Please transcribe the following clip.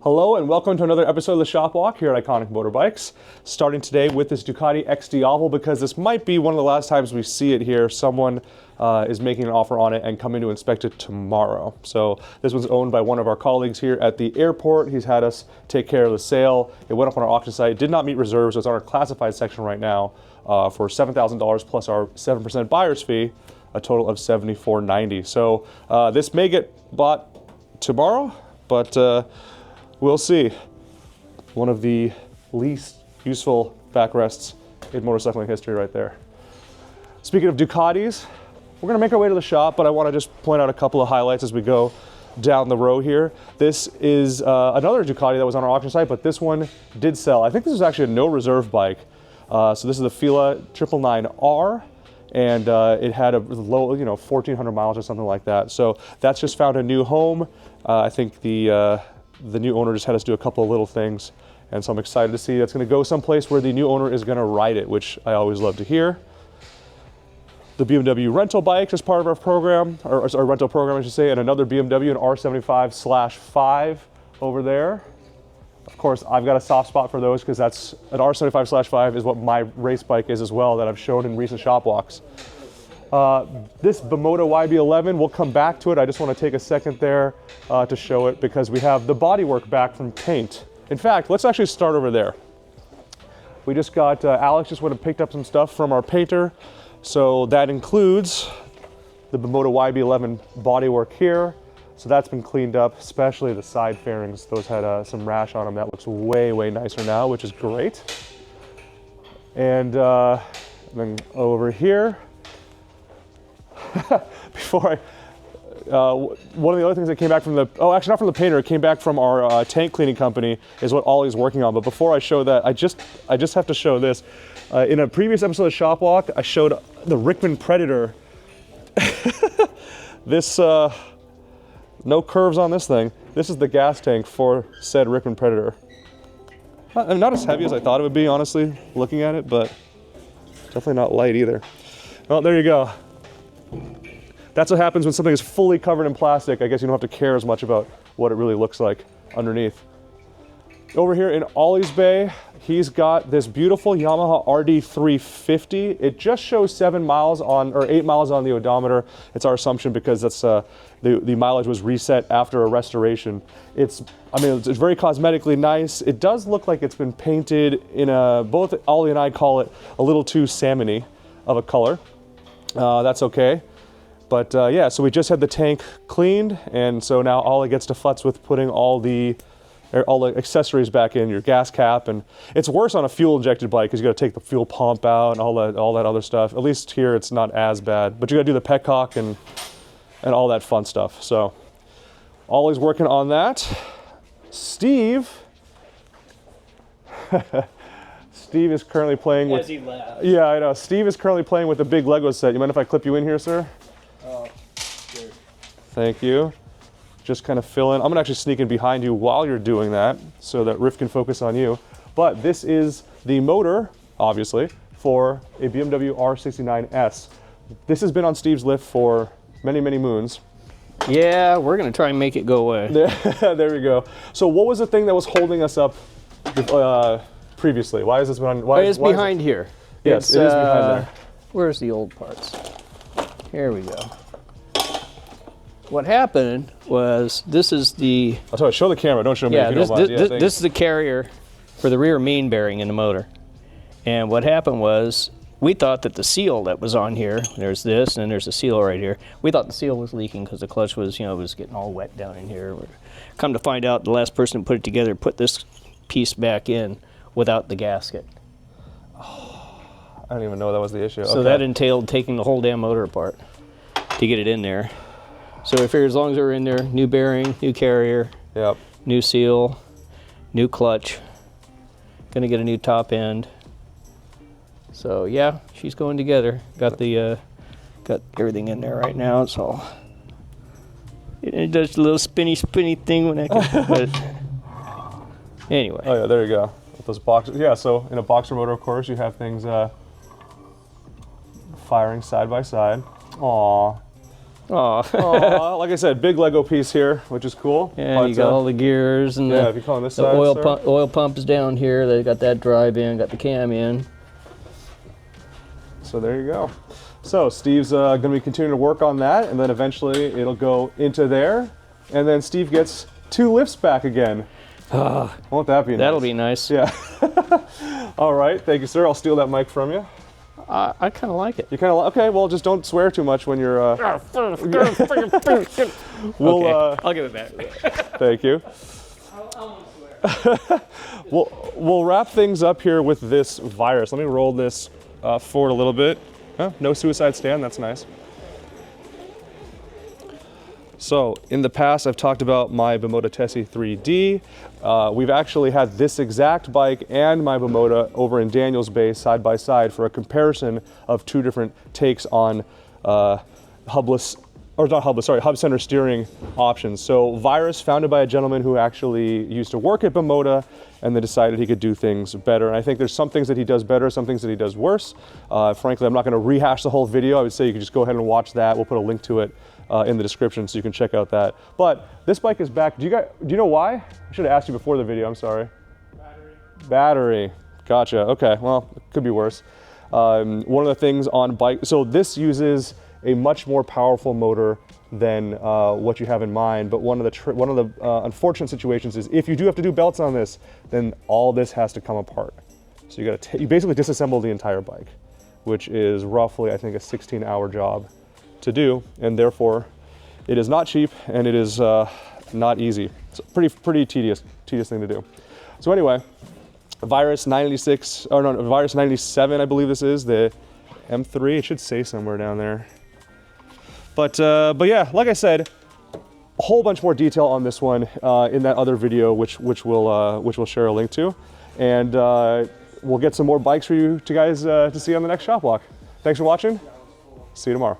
Hello and welcome to another episode of the Shop Walk here at Iconic Motorbikes. Starting today with this Ducati Diavel because this might be one of the last times we see it here. Someone is making an offer on it and coming to inspect it tomorrow. So this one's owned by one of our colleagues here at the airport. He's had us take care of the sale. It went up on our auction site, did not meet reserves, so it's on our classified section right now for $7,000 plus our 7% buyer's fee, a total of $74.90. So this may get bought tomorrow, but we'll see. One of the least useful backrests in motorcycling history right there. Speaking of Ducatis, we're gonna make our way to the shop, but I wanna just point out a couple of highlights as we go down the row here. This is another Ducati that was on our auction site, but this one did sell. I think this is actually a no reserve bike. So this is the FILA 999R, and it had a low, 1,400 miles or something like that. So that's just found a new home. I think the new owner just had us do a couple of little things, and so I'm excited to see it's going to go someplace where the new owner is going to ride it, which I always love to hear. The BMW rental bikes is part of our program, or our rental program I should say, and another BMW, an R75/5 over there. Of course, I've got a soft spot for those because that's an R75/5 is what my race bike is as well that I've shown in recent shop walks. This Bimota YB11, we'll come back to it. I just want to take a second there to show it because we have the bodywork back from paint. In fact, let's actually start over there. We just got, Alex just went and picked up some stuff from our painter. So that includes the Bimota YB11 bodywork here. So that's been cleaned up, especially the side fairings. Those had some rash on them. That looks way, way nicer now, which is great. And then over here, before I, one of the other things that came back from the, actually not from the painter, it came back from our tank cleaning company is what Ollie's working on. But before I show that, I just have to show this. In a previous episode of Shop Walk, I showed the Rickman Predator. This, no curves on this thing. This is the gas tank for said Rickman Predator. Not as heavy as I thought it would be, honestly, looking at it, but definitely not light either. Well, there you go. That's what happens when something is fully covered in plastic. I guess you don't have to care as much about what it really looks like underneath. Over here in Ollie's Bay, he's got this beautiful Yamaha RD350. It just shows 7 miles on, or 8 miles on the odometer. It's our assumption because that's the mileage was reset after a restoration. It's very cosmetically nice. It does look like it's been painted in both Ollie and I call it a little too salmon-y of a color. That's okay. But yeah, so we just had the tank cleaned, and so now Ollie gets to futz with putting all the accessories back in, your gas cap, and it's worse on a fuel injected bike because you got to take the fuel pump out and all that other stuff. At least here it's not as bad, but you got to do the petcock and all that fun stuff. So Ollie's working on that. Steve is currently playing with. As he laughs. Yeah, I know. Steve is currently playing with the big Lego set. You mind if I clip you in here, sir? Oh, sure. Thank you. Just kind of fill in. I'm gonna actually sneak in behind you while you're doing that so that Riff can focus on you. But this is the motor, obviously, for a BMW R69S. This has been on Steve's lift for many, many moons. Yeah, we're gonna try and make it go away. There we go. So what was the thing that was holding us up previously? Why is this on? It's behind here. Yes, it is behind there. Where's the old parts? Here we go. What happened was, this is the... I'll tell you, show the camera, don't show me if you don't mind. This is the carrier for the rear main bearing in the motor. And what happened was, we thought that the seal that was on here, there's this, and then there's a seal right here. We thought the seal was leaking because the clutch was, was getting all wet down in here. Come to find out, the last person to put it together put this piece back in without the gasket. Oh, I don't even know that was the issue. So that entailed taking the whole damn motor apart to get it in there. So we figured as long as they're in there, new bearing, new carrier, yep, new seal, new clutch, gonna get a new top end. So yeah, she's going together. Got the got everything in there right now. It's all, it does a little spinny thing when I can, but anyway. Oh yeah, there you go. With those boxers. Yeah, so in a boxer motor, of course, you have things firing side by side. Aww. Oh, Like I said, big Lego piece here, which is cool. and you got all the gears and if you call on this side, oil pump is down here. They got that drive in, got the cam in. So there you go. So Steve's going to be continuing to work on that, and then eventually it'll go into there, and then Steve gets 2 lifts back again. Won't that be nice? That'll be nice. Yeah. All right, thank you, sir. I'll steal that mic from you. I kind of like it. You kind of okay? Well, just don't swear too much when you're. Okay, I'll give it back. Thank you. We'll wrap things up here with this Vyrus. Let me roll this forward a little bit. Oh, no suicide stand. That's nice. So in the past, I've talked about my Bimota Tesi 3D. We've actually had this exact bike and my Bimota over in Daniel's Bay side by side for a comparison of 2 different takes on hubless, or not hubless, sorry, hub center steering options. So Vyrus, founded by a gentleman who actually used to work at Bimota and then decided he could do things better. And I think there's some things that he does better, some things that he does worse. Frankly, I'm not gonna rehash the whole video. I would say you can just go ahead and watch that. We'll put a link to it in the description so you can check out that. But this bike is back. Do you know why? I should have asked you before the video, I'm sorry. Battery. Gotcha, okay, well, it could be worse. One of the things on bike, so this uses a much more powerful motor than what you have in mind, but one of the unfortunate situations is if you do have to do belts on this, then all this has to come apart. So you basically disassemble the entire bike, which is roughly, I think, a 16-hour job to do, and therefore it is not cheap and it is not easy. It's a pretty tedious thing to do. So anyway, Vyrus 96, or no, Vyrus 97, I believe this is the M3. It should say somewhere down there. But yeah, like I said, a whole bunch more detail on this one in that other video, which we'll share a link to, and we'll get some more bikes for you guys to see on the next shop walk. Thanks for watching. See you tomorrow.